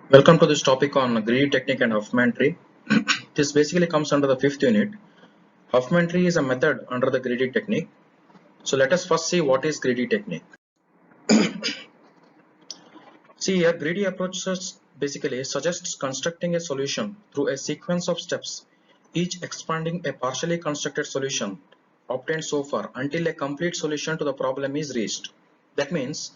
Welcome to this topic on greedy technique and Huffman tree. This basically comes under the fifth unit. Huffman tree is a method under the greedy technique. So let us first see what is greedy technique. See here, greedy approaches basically suggests constructing a solution through a sequence of steps, each expanding a partially constructed solution obtained so far until a complete solution to the problem is reached. That means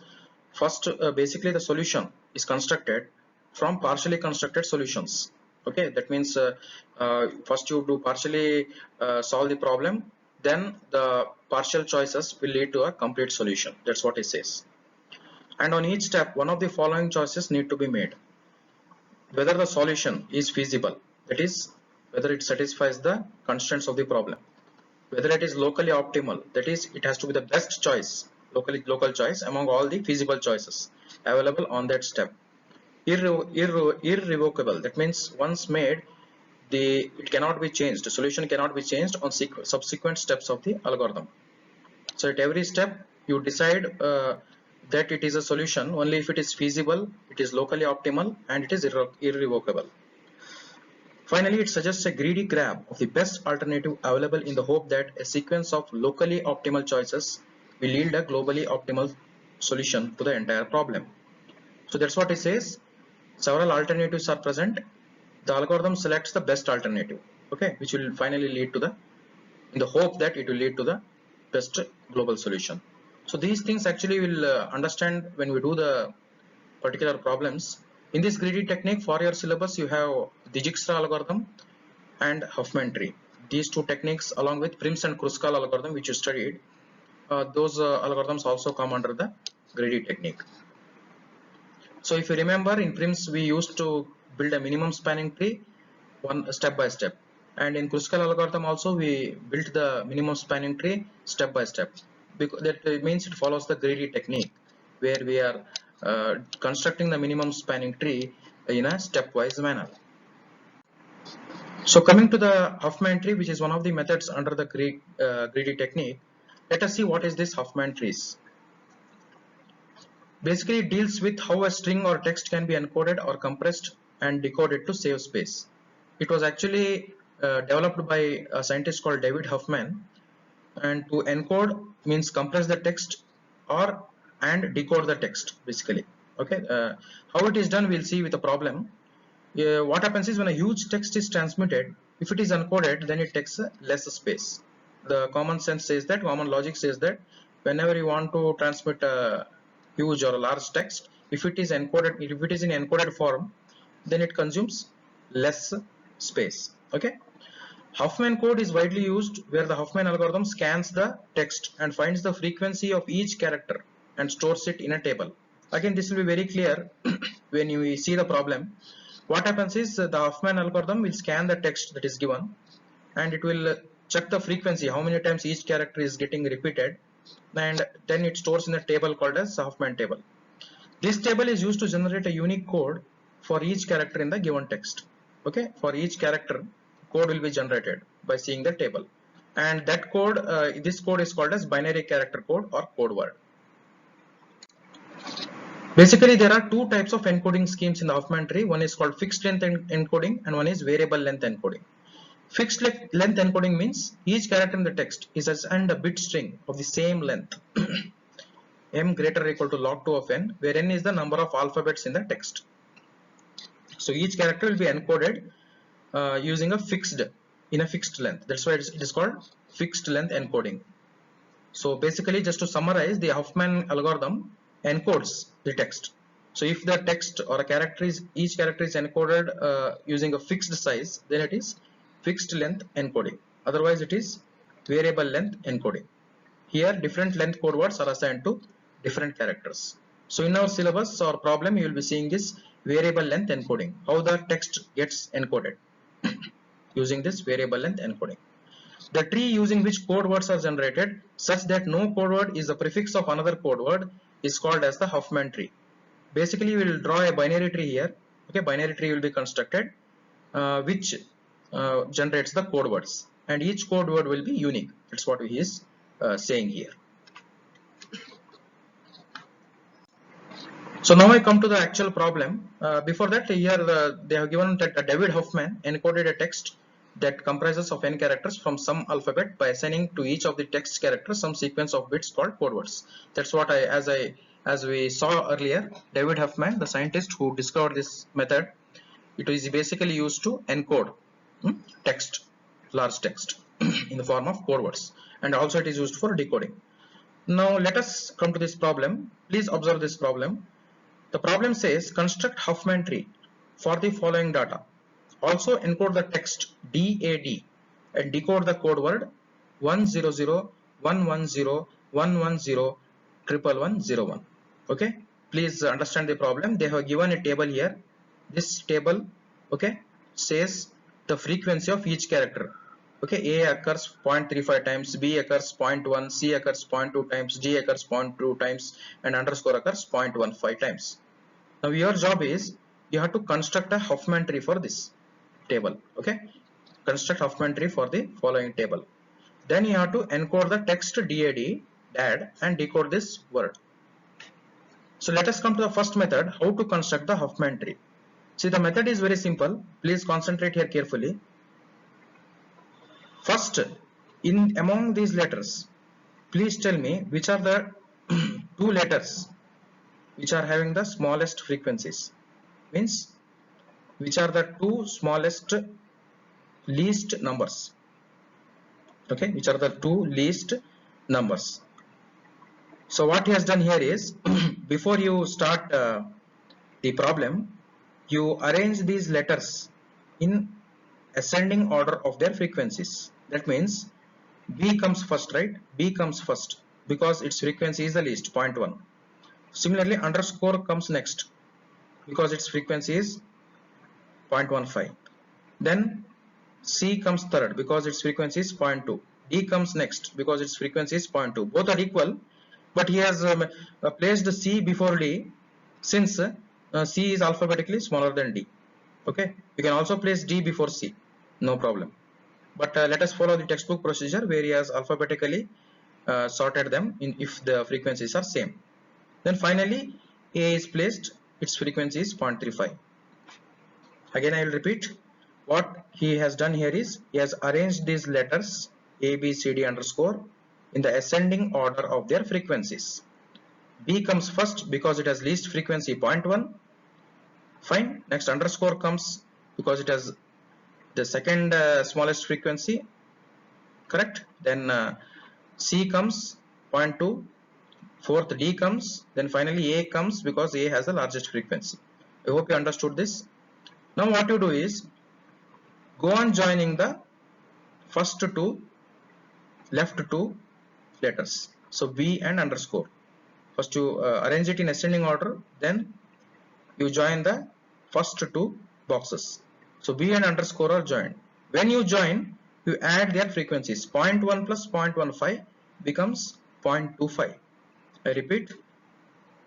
first basically the solution is constructed from partially constructed solutions. Okay, that means first you do partially solve the problem, then the partial choices will lead to a complete solution. That's what it says. And on each step, one of the following choices need to be made: whether the solution is feasible, that is, whether it satisfies the constraints of the problem; whether it is locally optimal, that is, it has to be the best choice, local choice among all the feasible choices available on that step; irrevocable, that means once made, it cannot be changed, the solution cannot be changed on subsequent steps of the algorithm. So at every step you decide that it is a solution only if it is feasible, it is locally optimal, and it is irrevocable. Finally, it suggests a greedy grab of the best alternative available in the hope that a sequence of locally optimal choices will yield a globally optimal solution to the entire problem. So that's what it says. Several alternatives are present. The algorithm selects the best alternative, okay, which will finally lead to the, in the hope that it will lead to the best global solution. So these things actually will understand when we do the particular problems. In this greedy technique, for your syllabus, you have Dijkstra algorithm and Huffman tree. These two techniques, along with Prim's and Kruskal algorithm, which you studied, those algorithms also come under the greedy technique. So if you remember, in Prim's we used to build a minimum spanning tree one step by step, and in Kruskal algorithm also we built the minimum spanning tree step by step, because that means it follows the greedy technique where we are constructing the minimum spanning tree in a stepwise manner. So coming to the Huffman tree, which is one of the methods under the greedy technique, let us see what is this Huffman trees. Basically, it deals with how a string or text can be encoded or compressed and decoded to save space. It was actually developed by a scientist called David Huffman, and to encode means compress the text or and decode the text basically. Okay, how it is done we'll see with a problem. What happens is when a huge text is transmitted, if it is encoded, then it takes less space. The common sense says that, common logic says that whenever you want to transmit a huge or a large text, if it is encoded, if it is in encoded form, then it consumes less space. Okay. Huffman code is widely used where the Huffman algorithm scans the text and finds the frequency of each character and stores it in a table. Again, this will be very clear when you see the problem. What happens is the Huffman algorithm will scan the text that is given, and it will check the frequency, how many times each character is getting repeated, and then it stores in a table called as Huffman table. This table is used to generate a unique code for each character in the given text. Okay, for each character, code will be generated by seeing the table, and that code, this code is called as binary character code or code word. Basically, there are two types of encoding schemes in the Huffman tree. One is called fixed length encoding, and one is variable length encoding. Fixed length encoding means each character in the text is assigned a bit string of the same length, m greater or equal to log 2 of n, where n is the number of alphabets in the text. So each character will be encoded using a fixed length. That's why it is called fixed length encoding. So basically, just to summarize, the Huffman algorithm encodes the text. So if the text or a character is, each character is encoded using a fixed size, then it is fixed length encoding. Otherwise, it is variable length encoding. Here, different length code words are assigned to different characters. So in our syllabus or problem, you will be seeing this variable length encoding, how the text gets encoded using this variable length encoding. The tree using which code words are generated such that no code word is the prefix of another code word is called as the Huffman tree. Basically, we will draw a binary tree here. Okay, binary tree will be constructed which generates the code words, and each code word will be unique. That's what he is saying here. So now I come to the actual problem. Before that, here they have given that David Hoffman encoded a text that comprises of n characters from some alphabet by assigning to each of the text characters some sequence of bits called code words. That's what as we saw earlier, David Hoffman, the scientist who discovered this method, it is basically used to encode text, large text in the form of code words, and also it is used for decoding. Now let us come to this problem. Please observe this problem. The problem says construct Huffman tree for the following data. Also encode the text DAD and decode the code word 1001101101101. Okay, please understand the problem. They have given a table here. This table, okay, says the frequency of each character. Okay, A occurs 0.35 times, B occurs 0.1, C occurs 0.2 times, D occurs 0.2 times, and underscore occurs 0.15 times. Now your job is you have to construct a Huffman tree for this table. Okay, construct Huffman tree for the following table. Then you have to encode the text DAD and decode this word. So let us come to the first method, how to construct the Huffman tree. See, the method is very simple. Please concentrate here carefully. First, in among these letters, please tell me which are the two letters which are having the smallest frequencies. Means which are the two smallest least numbers. Okay, which are the two least numbers. So what he has done here is before you start the problem, you arrange these letters in ascending order of their frequencies. That means B comes first, right? B comes first because its frequency is the least, 0.1. Similarly, underscore comes next because its frequency is 0.15. Then C comes third because its frequency is 0.2. D comes next because its frequency is 0.2. Both are equal, but he has placed C before D since C is alphabetically smaller than D. Okay, you can also place D before C, no problem. But let us follow the textbook procedure where he has alphabetically sorted them in if the frequencies are same. Then finally A is placed, its frequency is 0.35. Again I will repeat, what he has done here is he has arranged these letters A, B, C, D underscore in the ascending order of their frequencies. B comes first because it has least frequency 0.1. Fine. Next underscore comes because it has the second smallest frequency, correct? Then C comes 0.2. Fourth D comes. Then finally A comes because A has the largest frequency. I hope you understood this. Now what you do is go on joining the first two left two letters. So B and underscore. First you arrange it in ascending order. Then you join the first two boxes. So B and underscore are joined. When you join, you add their frequencies. 0.1 plus 0.15 becomes 0.25. I repeat,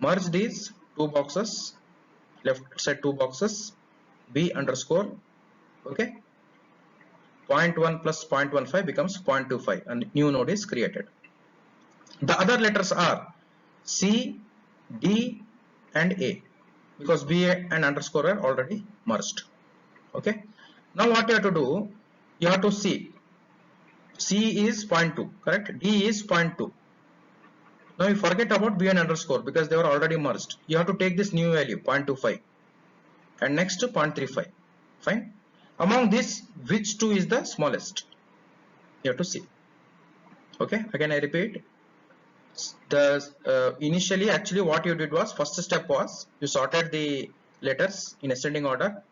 merge these two boxes, left side two boxes, B underscore, okay, 0.1 plus 0.15 becomes 0.25 and new node is created. The other letters are C, D and A because B and underscore are already merged. Okay, now what you have to do, you have to see C is 0.2, correct? D is 0.2. Now you forget about B and underscore because they were already merged. You have to take this new value 0.25 and next 0.35. Fine. Among this, which two is the smallest? You have to see. Okay, again I repeat, the initially actually what you did was, first step was you sorted the letters in ascending order,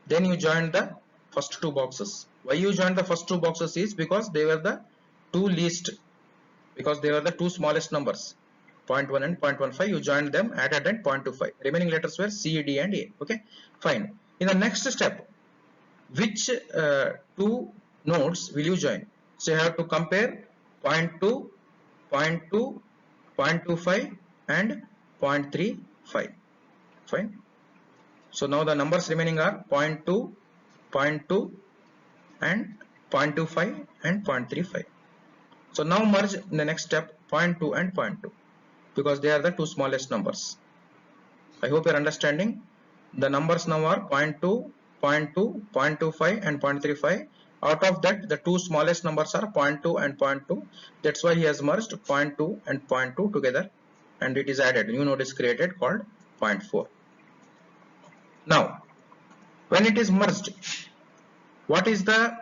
then you joined the first two boxes. Why you joined the first two boxes is because they were the two least, because they were the two smallest numbers, 0.1 and 0.15. You joined them, added and 0.25. Remaining letters were C, D and A. Okay, fine. In the next step, which two nodes will you join? So you have to compare 0.2, 0.25 and 0.35. Fine. So now the numbers remaining are 0.2, 0.2 and 0.25 and 0.35. So now merge in the next step 0.2 and 0.2 because they are the two smallest numbers. I hope you're understanding. The numbers now are 0.2, 0.2, 0.25 and 0.35. Out of that, the two smallest numbers are 0.2 and 0.2. That's why he has merged 0.2 and 0.2 together, and it is added. New node is created called 0.4. Now, when it is merged, what is the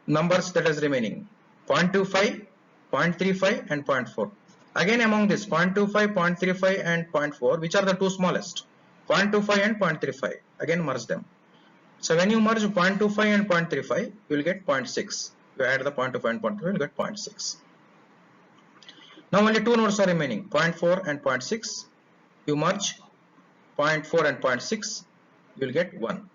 numbers that is remaining? 0.25, 0.35 and 0.4. Again, among this 0.25, 0.35 and 0.4, which are the two smallest? 0.25 and 0.35. Again, merge them. So when you merge 0.25 and 0.35, you will get 0.6. You add the 0.25 and 0.35, you will get 0.6. Now only two nodes are remaining, 0.4 and 0.6. You merge 0.4 and 0.6, you will get 1.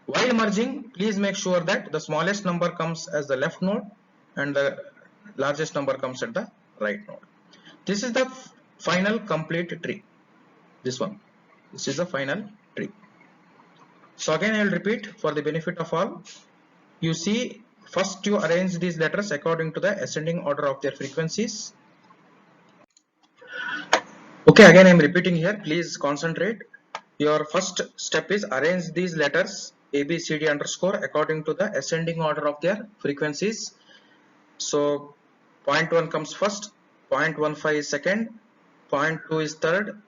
While merging, please make sure that the smallest number comes as the left node and the largest number comes at the right node. This is the final complete tree. This one. This is the final tree. So again I will repeat for the benefit of all. You see, first you arrange these letters according to the ascending order of their frequencies. Okay, again I am repeating here. Please concentrate. Your first step is arrange these letters A, B, C, D underscore according to the ascending order of their frequencies. So 0.1 comes first, 0.15 is second, 0.2 is third,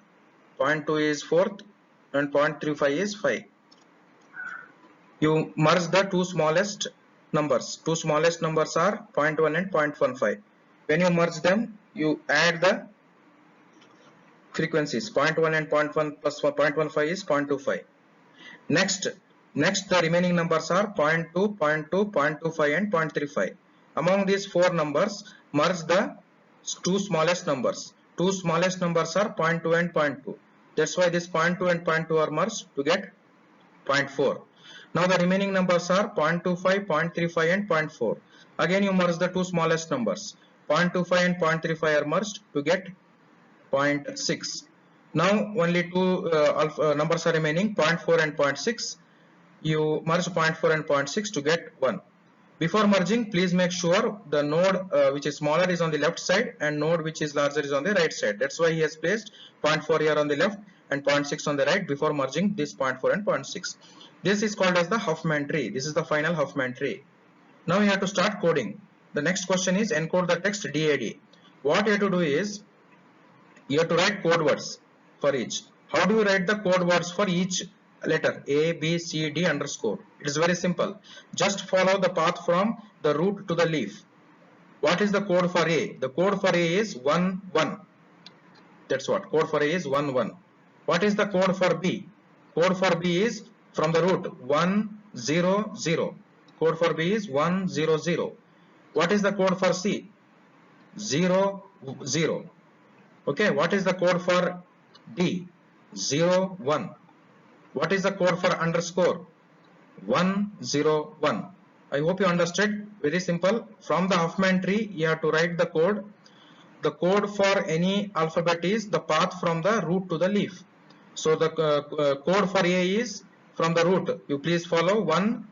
0.2 is fourth, and 0.35 is 5. You merge the two smallest numbers. Two smallest numbers are 0.1 and 0.15. When you merge them, you add the frequencies. 0.1 and 0.1 plus 0.15 is 0.25. Next the remaining numbers are 0.2, 0.2, 0.25 and 0.35. Among these four numbers, merge the two smallest numbers. Two smallest numbers are 0.2 and 0.2. That's why this 0.2 and 0.2 are merged to get 0.4. Now the remaining numbers are 0.25, 0.35 and 0.4. Again you merge the two smallest numbers. 0.25 and 0.35 are merged to get 0.6. Now only two numbers are remaining, 0.4 and 0.6. You merge 0.4 and 0.6 to get 1. Before merging, please make sure the node which is smaller is on the left side and node which is larger is on the right side. That's why he has placed 0.4 here on the left and 0.6 on the right before merging this 0.4 and 0.6. This is called as the Huffman tree. This is the final Huffman tree. Now you have to start coding. The next question is encode the text DAD. What you have to do is you have to write code words for each. How do you write the code words for each letter? A, B, C, D underscore. It is very simple. Just follow the path from the root to the leaf. What is the code for A? The code for A is 1, 1. That's what. Code for A is 1, 1. What is the code for B? Code for B is from the root 1, 0, 0. Code for B is 1, 0, 0. What is the code for C? 0, 0. Okay, what is the code for D? 0, 1. What is the code for underscore? 1, 0, 1. I hope you understood. Very simple. From the Huffman tree, you have to write the code. The code for any alphabet is the path from the root to the leaf. So the code for A is from the root. You please follow 1,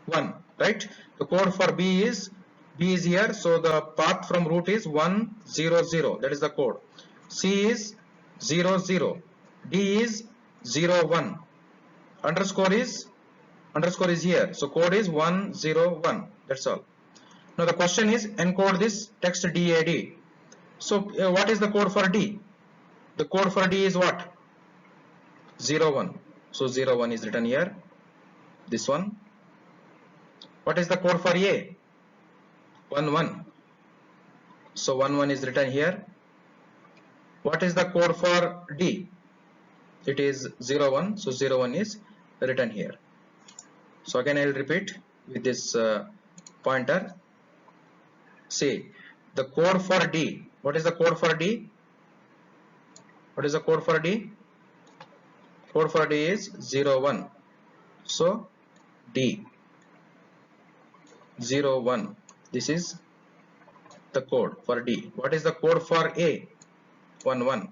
1. Right? The code for B is here. So the path from root is 1, 0, 0. That is the code. C is 0, 0. D is 0, 1. Underscore is here. So code is 1, 0, 1. That's all. Now the question is encode this text DAD. So what is the code for D? The code for D is what? 0, 1. So 0, 1 is written here. This one. What is the code for A? 1, 1. So 1, 1 is written here. What is the code for D? It is 0, 1. So 0, 1 is written here. So again I will repeat with this pointer. Say the code for D. What is the code for D? What is the code for D? Code for D is 0, 1. So D 0, 1. This is the code for D. What is the code for A? 1, 1.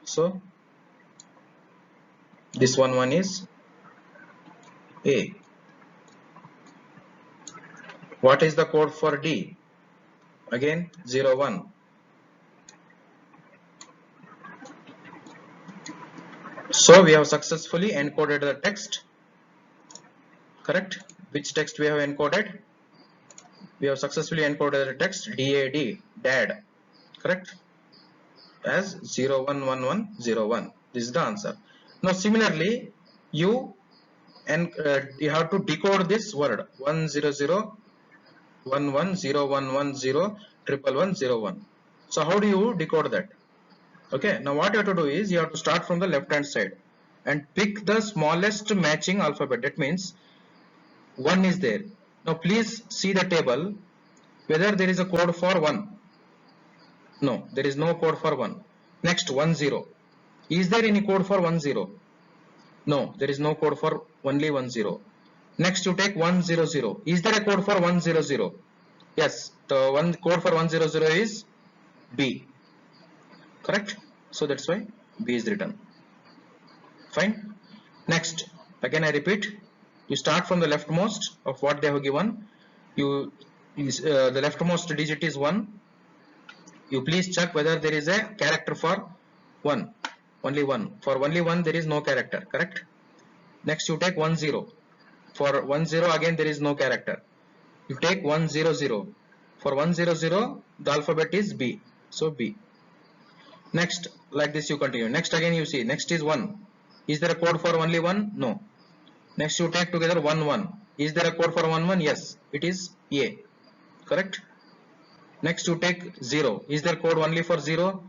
So this 1, 1 is A. What is the code for D? Again 0, 1. So we have successfully encoded the text, correct? Which text we have encoded? We have successfully encoded the text dad, correct, as 011101. This is the answer. Now similarly, you you have to decode this word 1001101101101. So how do you decode that? Okay, now what you have to do is you have to start from the left hand side and pick the smallest matching alphabet. That means 1 is there. Now please see the table whether there is a code for 1. No, there is no code for 1. Next 10. Is there any code for 10? No, there is no code for only 10. Next you take 100. Is there a code for 100? Yes, the one code for 100 is B. Correct? So that's why B is written. Fine. Next, again I repeat, you start from the leftmost of what they have given. The leftmost digit is 1. You please check whether there is a character for 1. Only 1. For only 1 there is no character, correct? Next you take 10. For 10 again there is no character. You take 100. For 100 the alphabet is B. So B. Next, like this you continue. Next again you see, next is 1. Is there a code for only 1? No. Next you take together 1 1. Is there a code for 1 1? Yes, it is A. Correct? Next you take 0. Is there code only for 0?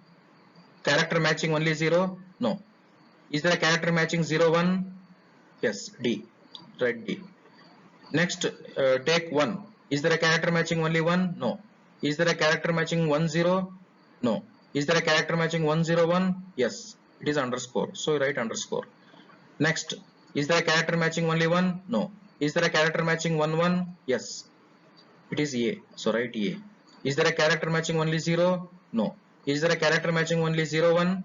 Character matching only 0? No. Is there a character matching 0 1? Yes, D. Write D. Next take 1. Is there a character matching only 1? No. Is there a character matching 1 0? No. Is there a character matching 101? Yes, it is underscore. So write underscore. Next, is there a character matching only 1? No. Is there a character matching 1 1? Yes, it is A. So write A. Is there a character matching only 0? No. Is there a character matching only 0 1?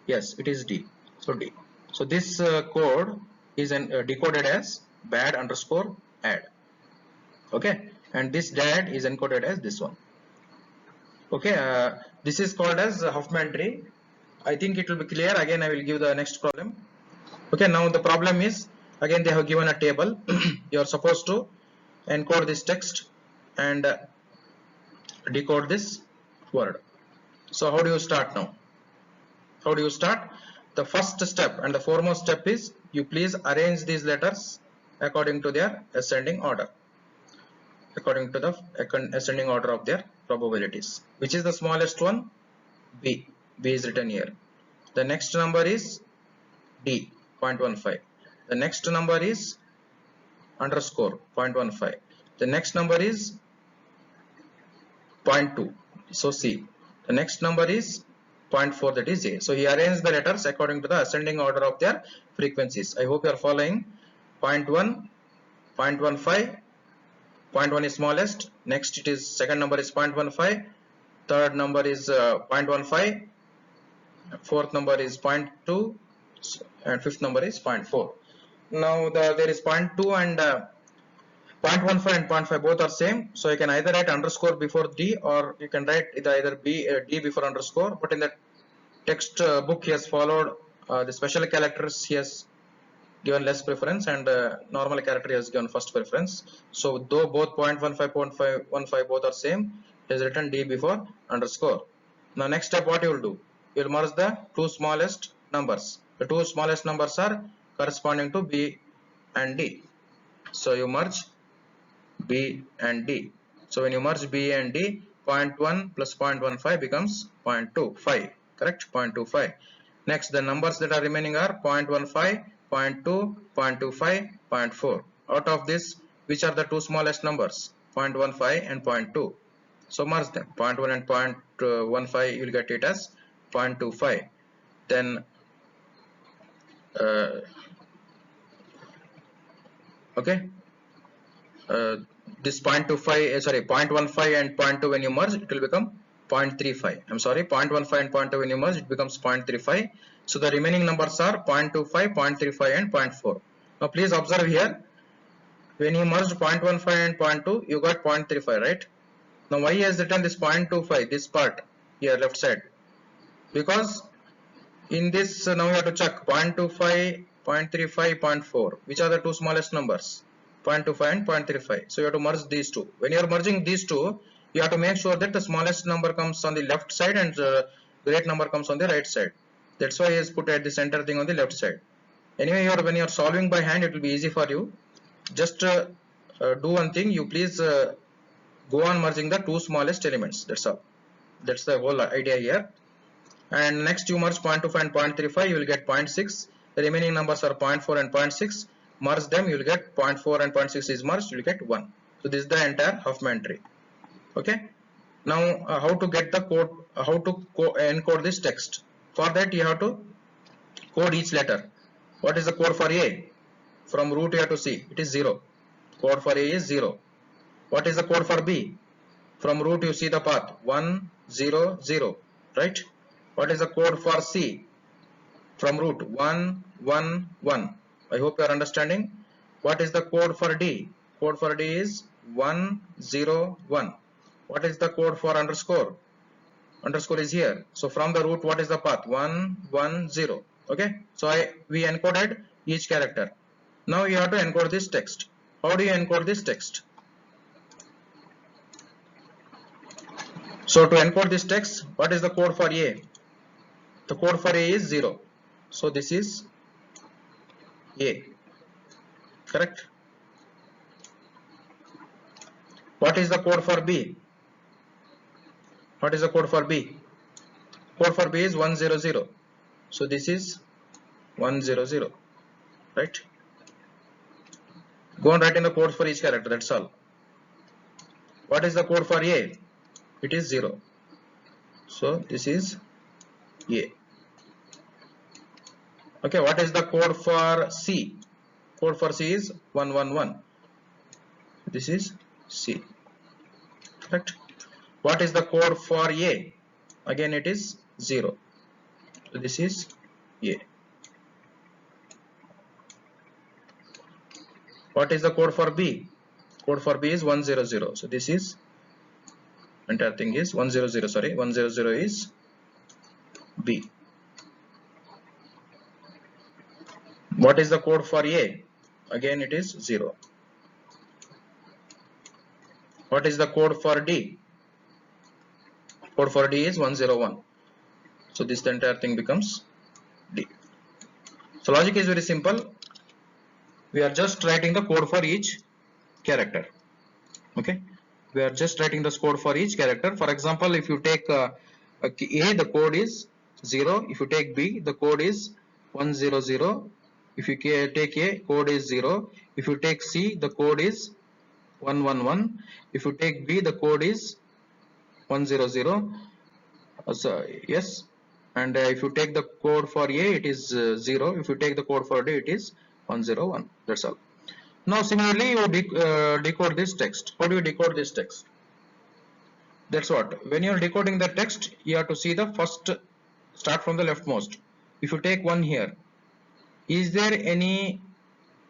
Yes, it is D. So D. So this code is decoded as bad underscore add. Okay, and this dad is encoded as this one. Okay, this is called as Huffman tree. I think it will be clear. Again I will give the next problem. Okay, now the problem is, again they have given a table. You are supposed to encode this text and decode this word. So how do you start now? How do you start? The first step and the foremost step is, you please arrange these letters according to their ascending order. According to the ascending order of their probabilities. Which is the smallest one? B. B is written here. The next number is D, 0.15. The next number is underscore, 0.15. The next number is 0.2. So C. The next number is 0.4, that is A. So he arranged the letters according to the ascending order of their frequencies. I hope you are following. 0.1, 0.15. 0.1 is smallest. Next it is, second number is 0.15. Third number is 0.15. Fourth number is 0.2. And fifth number is 0.4. Now there is 0.2 and 0.15 and 0.5 both are same. So you can either write underscore before D, or you can write either D before underscore. But in the text book he has followed the special characters. He has given less preference, and normal character has given first preference. So though both 0.15, 0.15 both are same, it is written D before underscore. Now next step, what you will do? You will merge the two smallest numbers. The two smallest numbers are corresponding to B and D. So you merge B and D. So when you merge B and D, 0.1 plus 0.15 becomes 0.25. Correct? 0.25. Next, the numbers that are remaining are 0.15, 0.2, 0.25, 0.4. Out of this, which are the two smallest numbers? 0.15 and 0.2. So merge them. 0.1 and 0.15, you will get it as 0.25. Then okay, this 0.15 and 0.2, when you merge, it will become 0.35. I'm sorry, 0.15 and 0.2 when you merge, it becomes 0.35. So the remaining numbers are 0.25, 0.35 and 0.4. Now please observe here, when you merged 0.15 and 0.2, you got 0.35, right? Now why has written this 0.25, this part here left side? Because In this now you have to check 0.25, 0.35, 0.4. Which are the two smallest numbers? 0.25 and 0.35. So you have to merge these two. When you are merging these two, you have to make sure that the smallest number comes on the left side and the great number comes on the right side. That's why he has put at the center thing on the left side. Anyway, when you are solving by hand, it will be easy for you. Just do one thing. You please go on merging the two smallest elements. That's all. That's the whole idea here. And next you merge 0.25 and 0.35, you will get 0.6. The remaining numbers are 0.4 and 0.6. Merge them, you will get 0.4 and 0.6 is merged, you will get 1. So this is the entire Huffman tree. Okay. Now how to get the code, how to encode this text. For that you have to code each letter. What is the code for A? From root you have to see, it is 0. Code for A is 0. What is the code for B? From root you see the path 1, 0, 0, right? What is the code for C? From root 1, 1, 1. I hope you are understanding. What is the code for D? Code for D is 1, 0, 1. What is the code for underscore? Underscore is here. So from the root, what is the path? 1, 1, 0. Okay. So we encoded each character. Now you have to encode this text. How do you encode this text? So to encode this text, what is the code for A? The code for A is 0. So this is A. Correct? What is the code for B? What is the code for B? Code for B is 100. So this is 100. Right? Go and write in the code for each character. That's all. What is the code for A? It is 0. So this is A. Okay, what is the code for C? Code for C is 111. This is C. Correct? What is the code for A? Again it is 0. So this is A. What is the code for B? Code for B is 100. So this is entire thing is 100. Sorry, 100 is B. What is the code for A? Again it is 0. What is the code for D? Code for D is 101. So this entire thing becomes D. So logic is very simple. We are just writing the code for each character. Okay. We are just writing the code for each character. For example, if you take A, the code is 0. If you take B, the code is 100. If you take A, code is 0. If you take C, the code is 111. If you take B, the code is 100. So yes. And if you take the code for A, it is 0. If you take the code for D, it is 101. That's all. Now similarly, you decode this text. How do you decode this text? That's what. When you are decoding the text, you have to see the first, start from the leftmost. If you take 1 here, is there any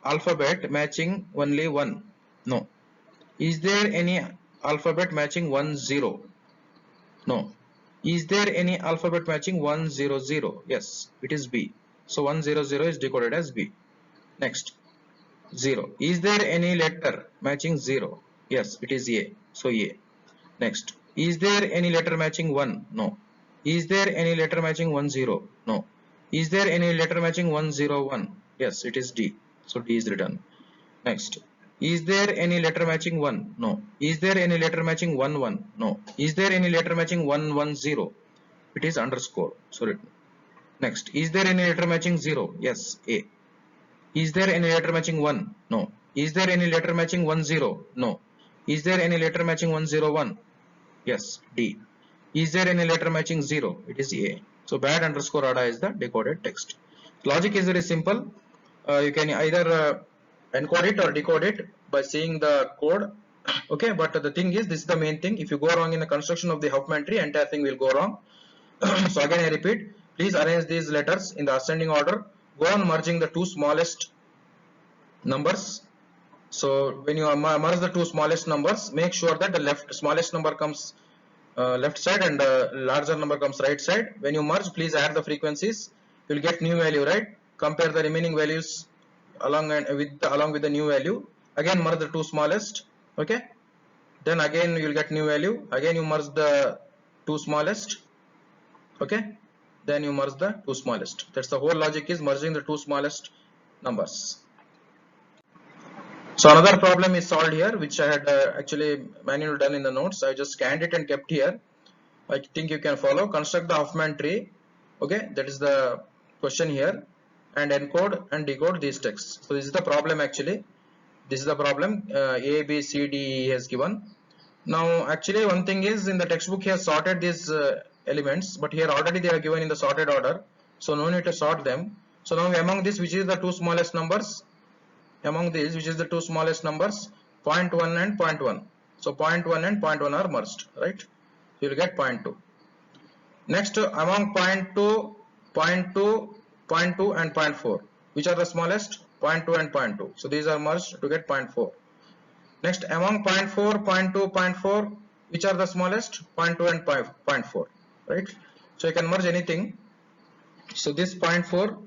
alphabet matching only 1? No. Is there any alphabet matching 1, 0? No. Is there any alphabet matching 1, 0, 0? Yes, it is B. So 1, 0, 0 is decoded as B. Next, 0. Is there any letter matching 0? Yes, it is A. So A. Next, is there any letter matching 1? No. Is there any letter matching 1, 0? No. Is there any letter matching 1, 0, 1? Yes, it is D. So D is written. Next, is there any letter matching 1? No. Is there any letter matching 1, 1? No. Is there any letter matching 1, 1, 0? It is underscore. So written. Next, is there any letter matching 0? Yes, A. Is there any letter matching 1? No. Is there any letter matching 1, 0? No. Is there any letter matching 1, 0, 1? Yes, D. Is there any letter matching 0? It is A. So bad underscore ADA is the decoded text. Logic is very simple. You can either encode it or decode it by seeing the code. Okay, but the thing is, this is the main thing. If you go wrong in the construction of the Huffman tree, entire thing will go wrong. So again I repeat, please arrange these letters in the ascending order. Go on merging the two smallest numbers. So when you merge the two smallest numbers, make sure that the smallest number comes left side and larger number comes right side. When you merge, please add the frequencies you'll get new value, right? Compare the remaining values along with the new value. Again merge the two smallest. Okay, then again you'll get new value. Again you merge the two smallest. Okay, then you merge the two smallest. That's the whole logic, is merging the two smallest numbers. So another problem is solved here, which I had actually manually done in the notes. I just scanned it and kept here. I think you can follow. Construct the Huffman tree. Okay, that is the question here, and encode and decode these texts. So this is the problem actually. This is the problem. A, B, C, D, E has given. Now actually one thing is, in the textbook he has sorted these elements, but here already they are given in the sorted order, so no need to sort them. So now among this, which is the two smallest numbers? Among these, which is the two smallest numbers? 0.1 and 0.1. So 0.1 and 0.1 are merged, right? You will get 0.2. Next, among 0.2, 0.2, 0.2 and 0.4, which are the smallest? 0.2 and 0.2. So these are merged to get 0.4. Next, among 0.4, 0.2, 0.4, which are the smallest? 0.2 and 0.4, right? So you can merge anything. So this 0.4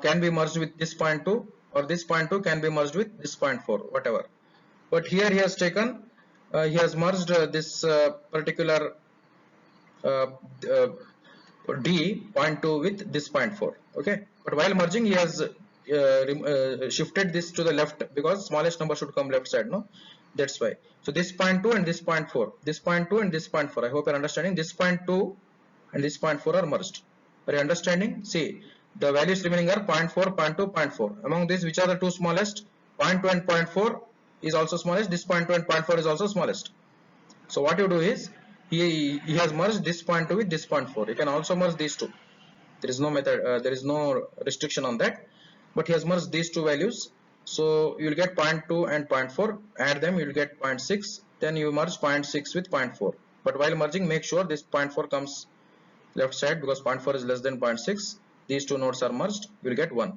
can be merged with this 0.2, or this 0.2 can be merged with this 0.4, whatever. But here he has taken, he has merged this particular D 0.2 with this 0.4. Okay, but while merging he has shifted this to the left, because smallest number should come left side, no? That's why. So this 0.2 and this 0.4, this 0.2 and this 0.4, I hope you're understanding. This 0.2 and this 0.4 are merged. Are you understanding? See, the values remaining are 0.4, 0.2, 0.4. Among these, which are the two smallest? 0.2 and 0.4 is also smallest. This 0.2 and 0.4 is also smallest. So what you do is, he has merged this 0.2 with this 0.4. You can also merge these two. There is no method, there is no restriction on that, but he has merged these two values. So you will get 0.2 and 0.4, add them, you will get 0.6. Then you merge 0.6 with 0.4, but while merging make sure this 0.4 comes left side, because 0.4 is less than 0.6. These two nodes are merged, you will get 1.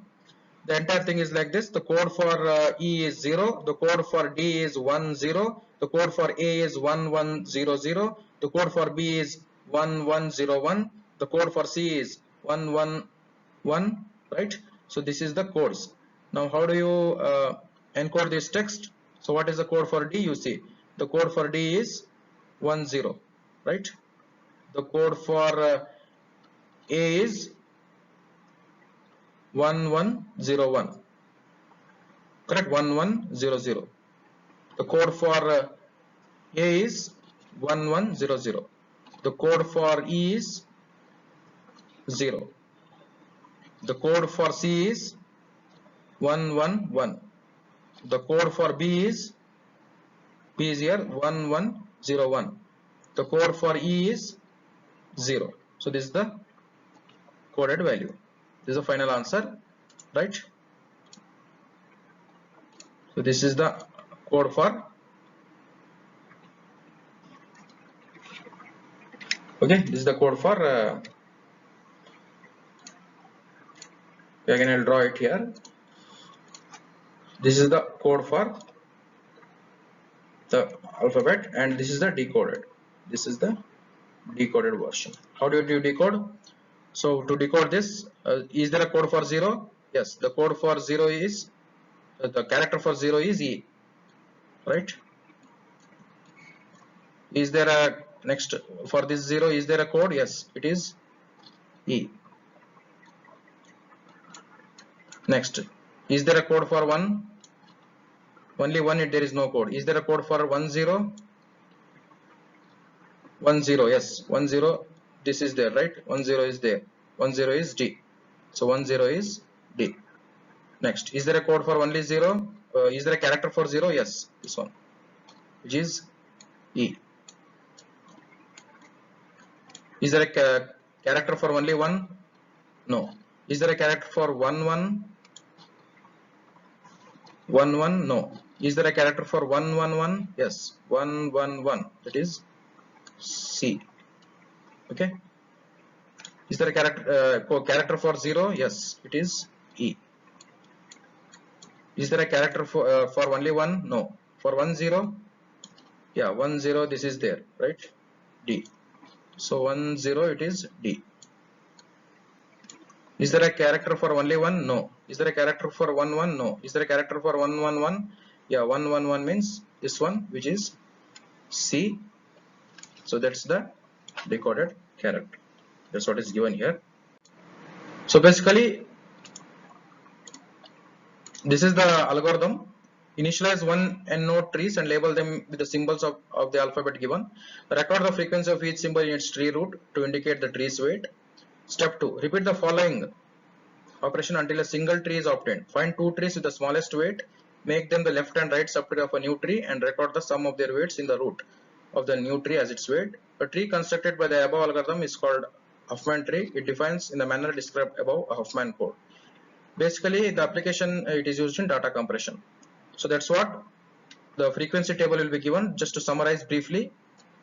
The entire thing is like this. The code for E is 0, the code for D is 1 0, the code for A is 1 1 0 0, the code for B is 1 1 0 1, the code for C is 1 1 1, right? So this is the codes. Now how do you encode this text? So what is the code for D? You see, the code for D is 1 0, right? The code for A is 1101, correct? 1100. The code for A is 1100. The code for E is 0. The code for C is 111. The code for B is here 1101. The code for E is 0. So this is the coded value. This is the final answer, right? So this is the code for, okay, this is the code for again I'll draw it here. This is the code for the alphabet, and this is the decoded. This is the decoded version. How do you decode? So to decode this, is there a code for 0? Yes, the code for 0 is the character for 0 is E, right? Is there a next for this 0? Is there a code? Yes, it is E. Next, is there a code for 1? Only 1, there is no code. Is there a code for 1 0? 1 0, yes, 1 0, this is there, right? 1 0 is there. 1 0 is D. So 1 0 is D. Next, is there a code for only 0? Is there a character for 0? Yes, this one, which is E. Is there a character for only 1? No. Is there a character for 1 1? 1 1? No. Is there a character for 1 1 1? Yes, 1 1 1. That is C. Okay. Is there a character for 0? Yes, it is E. Is there a character for only 1? No. For 1 0? Yeah, 1 0, this is there, right? D. So 1 0, it is D. Is there a character for only one? No. Is there a character for 1 1? No. Is there a character for 1 1 1? Yeah, 1 1 1 means this one, which is C. So that's the decoded character. That's what is given here. So basically, this is the algorithm. Initialize one end node trees and label them with the symbols of the alphabet given. Record the frequency of each symbol in its tree root to indicate the tree's weight. Step 2. Repeat the following operation until a single tree is obtained. Find two trees with the smallest weight. Make them the left and right subtree of a new tree and record the sum of their weights in the root of the new tree as its weight. A tree constructed by the above algorithm is called Huffman tree. It defines in the manner described above a Huffman code. Basically, the application it is used in data compression. So that's what the frequency table will be given. Just to summarize briefly,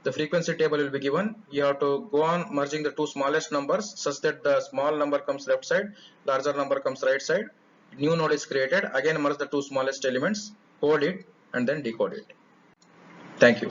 the frequency table will be given. You have to go on merging the two smallest numbers such that the small number comes left side, larger number comes right side. New node is created. Again merge the two smallest elements, code it, and then decode it. Thank you.